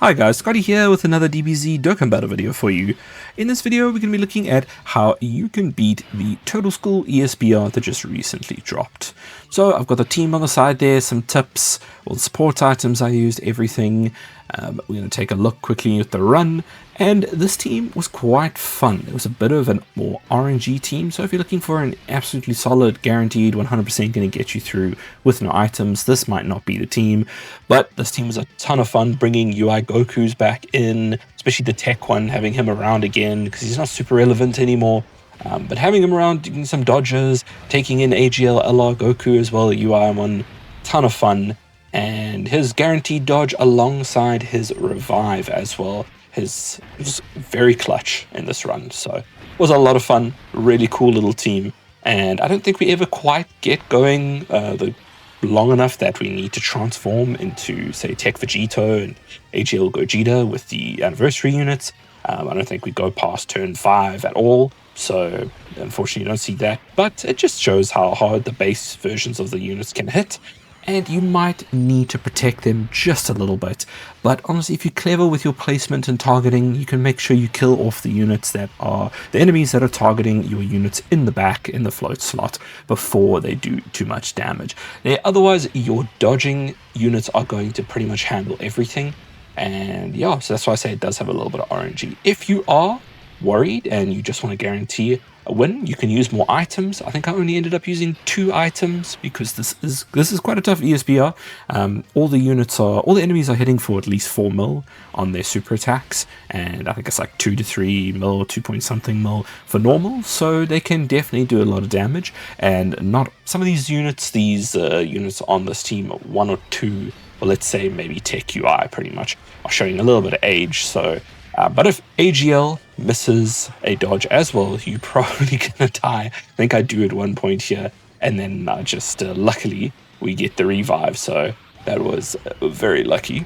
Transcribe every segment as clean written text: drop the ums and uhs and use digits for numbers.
Hi guys, Scotty here with another DBZ Dokkan Battle video for you. In this video, we're going to be looking at how you can beat the Turtle School ESBR that just recently dropped. So I've got the team on the side there, some tips, all the support items I used, everything. We're going to take a look quickly at the run, and this team was quite fun. It was a bit of a more RNG team, so if you're looking for an absolutely solid, guaranteed 100% going to get you through with no items, this might not be the team. But this team was a ton of fun, bringing UI Goku's back in, especially the tech one, having him around again, because he's not super relevant anymore. But having him around, doing some dodges, taking in AGL LR Goku as well, UI one, ton of fun. And his guaranteed dodge alongside his revive as well. His was very clutch in this run, so it was a lot of fun. Really cool little team, and I don't think we ever quite get going long enough that we need to transform into, say, Tech Vegito and AGL Gogeta with the anniversary units. I don't think we go past turn 5 at all, so unfortunately you don't see that, but it just shows how hard the base versions of the units can hit. And you might need to protect them just a little bit. But honestly, if you're clever with your placement and targeting, you can make sure you kill off the units that are the enemies that are targeting your units in the back, in the float slot, before they do too much damage. Now, otherwise, your dodging units are going to pretty much handle everything. And yeah, so that's why I say it does have a little bit of RNG. If you are worried and you just want to guarantee a win, you can use more items. I think I only ended up using 2 items because this is quite a tough ESBR. All the enemies are hitting for at least 4 mil on their super attacks, and I think it's like 2 to 3 mil, 2 point something mil for normal, so they can definitely do a lot of damage. And not some of these units, units on this team, 1 or 2, or let's say maybe Tech UI pretty much, are showing a little bit of age, so but if AGL misses a dodge as well, you're probably going to die. I think I do at one point here, and then just luckily we get the revive, so that was very lucky.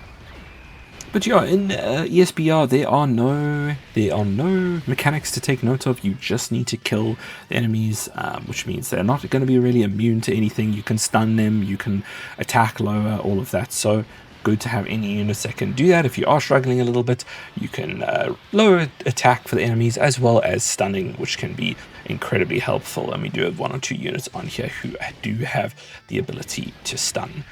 But yeah, in ESBR there are no mechanics to take note of. You just need to kill the enemies, which means they're not going to be really immune to anything. You can stun them, you can attack lower, all of that. So good to have any units that can do that. If you are struggling a little bit, you can lower attack for the enemies as well as stunning, which can be incredibly helpful. And we do have 1 or 2 units on here who do have the ability to stun.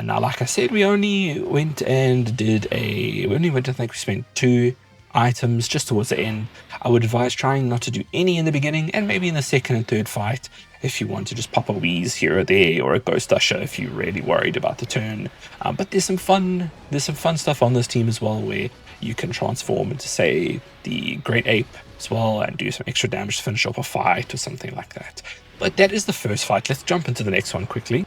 Now, like I said, we only went and I think we spent 2 items just towards the end. I would advise trying not to do any in the beginning, and maybe in the second and third fight if you want to just pop a wheeze here or there, or a ghost usher if you're really worried about the turn. But there's some fun stuff on this team as well, where you can transform into, say, the Great Ape as well and do some extra damage to finish off a fight or something like that. But that is the first fight. Let's jump into the next one quickly.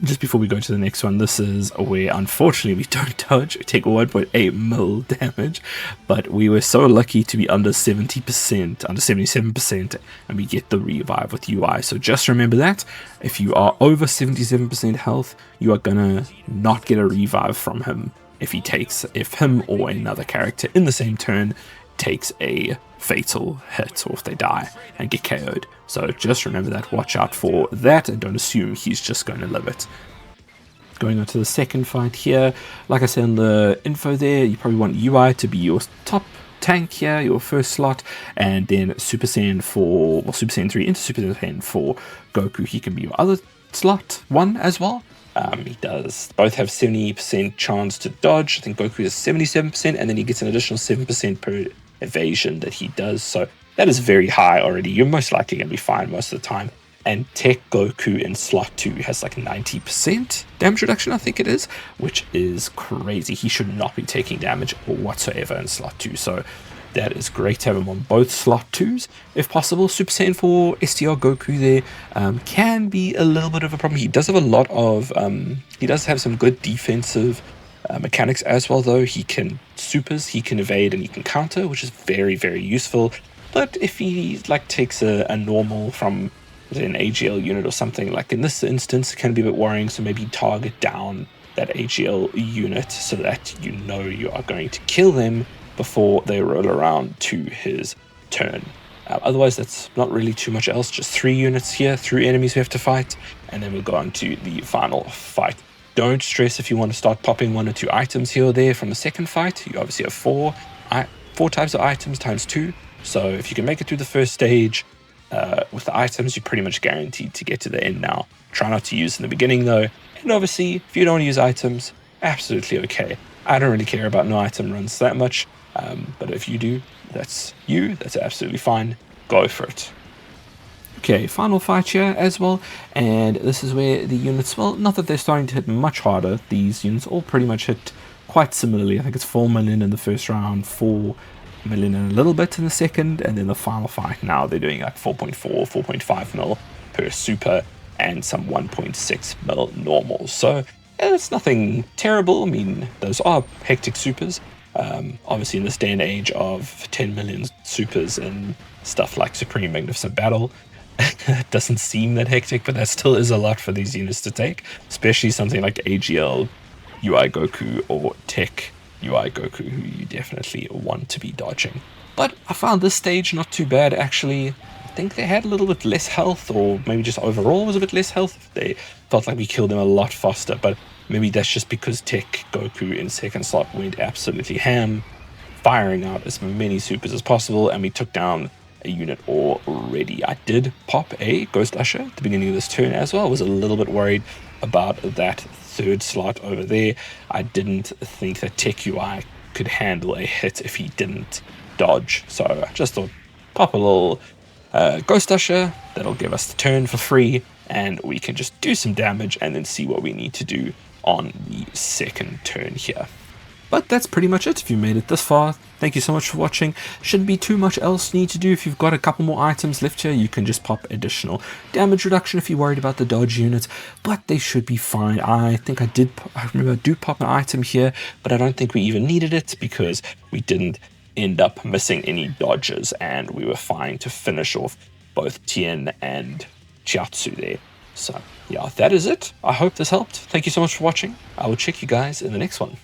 Just before we go to the next one, this is where unfortunately we don't dodge. We take 1.8 mil damage, but we were so lucky to be under 70%, under 77%, and we get the revive with UI. So just remember that if you are over 77% health, you are gonna not get a revive from him if him or another character in the same turn takes a fatal hit, or if they die and get KO'd. So just remember that, watch out for that, and don't assume he's just going to live it. Going on to the second fight here, like I said in the info there, you probably want UI to be your top tank here, your first slot, and then Super Saiyan 4, or Super Saiyan 3 into Super Saiyan 4 Goku, he can be your other slot 1 as well. He does both have 70% chance to dodge. I think Goku is 77%, and then he gets an additional 7% per evasion that he does, so that is very high already. You're most likely going to be fine most of the time. And Tech Goku in slot 2 has like 90% damage reduction, I think it is, which is crazy. He should not be taking damage whatsoever in slot 2, so that is great to have him on both slot 2s if possible. Super Saiyan 4 STR Goku there can be a little bit of a problem. He does have a lot of he does have some good defensive mechanics as well, though. He can supers, he can evade, and he can counter, which is very, very useful. But if he takes a normal from an AGL unit or something, like in this instance, it can be a bit worrying. So maybe target down that AGL unit so that you know you are going to kill them before they roll around to his turn. Otherwise, that's not really too much else. Just 3 units here, 3 enemies we have to fight, and then we'll go on to the final fight. don't stress if you want to start popping 1 or 2 items here or there from the second fight. You obviously have four types of items times 2. So if you can make it through the first stage with the items, you're pretty much guaranteed to get to the end now. Try not to use in the beginning though. And obviously, if you don't use items, absolutely okay. I don't really care about no item runs that much. But if you do, that's absolutely fine. Go for it. Okay, final fight here as well, and this is where the units, well, not that they're starting to hit much harder. These units all pretty much hit quite similarly. I think it's 4 million in the first round, 4 million and a little bit in the second, and then the final fight now they're doing like 4.4, 4.5 mil per super and some 1.6 mil normal. So it's nothing terrible. I mean, those are hectic supers. Obviously in this day and age of 10 million supers and stuff like Supreme Magnificent Battle, it doesn't seem that hectic, but that still is a lot for these units to take, especially something like AGL UI Goku or Tech UI Goku, who you definitely want to be dodging. But I found this stage not too bad actually. I think they had a little bit less health, or maybe just overall was a bit less health. They felt like we killed them a lot faster, but maybe that's just because Tech Goku in second slot went absolutely ham, firing out as many supers as possible, and we took down a unit already. I did pop a Ghost Usher at the beginning of this turn as well. I was a little bit worried about that third slot over there. I didn't think that Tech UI could handle a hit if he didn't dodge, so I just thought pop a little Ghost Usher. That'll give us the turn for free, and we can just do some damage and then see what we need to do on the second turn here. But that's pretty much it if you made it this far. Thank you so much for watching. Shouldn't be too much else you need to do. If you've got a couple more items left here, you can just pop additional damage reduction if you're worried about the dodge units, but they should be fine. I remember I do pop an item here, but I don't think we even needed it because we didn't end up missing any dodges and we were fine to finish off both Tien and Chiatsu there. So yeah, that is it. I hope this helped. Thank you so much for watching. I will check you guys in the next one.